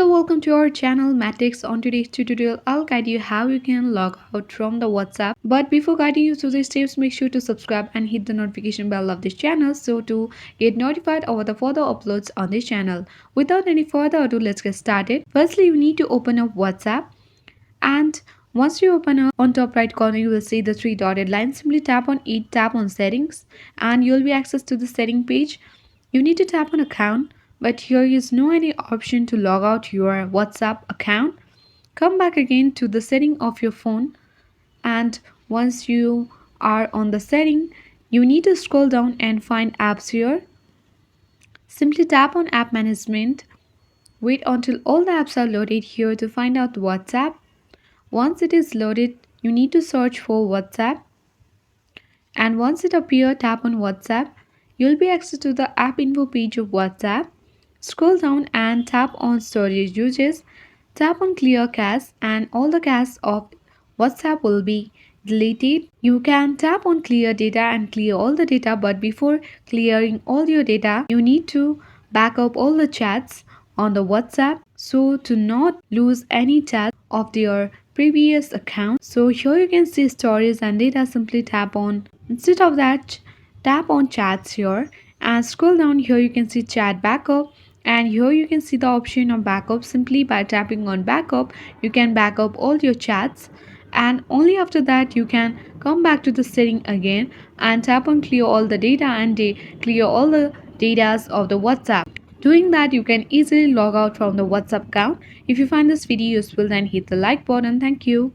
Hello, welcome to our channel Matics. On today's tutorial, I'll guide you how you can log out from the WhatsApp. But before guiding you through these steps, make sure to subscribe and hit the notification bell of this channel so to get notified over the further uploads on this channel. Without any further ado, let's get started. Firstly, you need to open up WhatsApp, and once you open up, on top right corner you will see the three dotted lines. Simply tap on it, tap on settings, and you'll be access to the setting page. You need to tap on account, but here is no any option to log out your WhatsApp account. Come back again to the setting of your phone, and once you are on the setting, you need to scroll down and find apps here. Simply tap on app management. Wait until all the apps are loaded here to find out WhatsApp. Once it is loaded, you need to search for WhatsApp, and once it appears, tap on WhatsApp. You'll be access to the app info page of WhatsApp. Scroll down and tap on storage uses. Tap on clear cache and all the cache of WhatsApp will be deleted. You can tap on clear data and clear all the data, but before clearing all your data, you need to back up all the chats on the WhatsApp so to not lose any chat of their previous account. So here you can see stories and data. Simply tap on, instead of that, tap on chats here and scroll down. Here you can see chat backup, and here you can see the option of backup. Simply by tapping on backup, you can back up all your chats, and only after that you can come back to the setting again and tap on clear all the data and clear all the data of the WhatsApp. Doing that, you can easily log out from the WhatsApp account. If you find this video useful, then hit the like button. Thank you.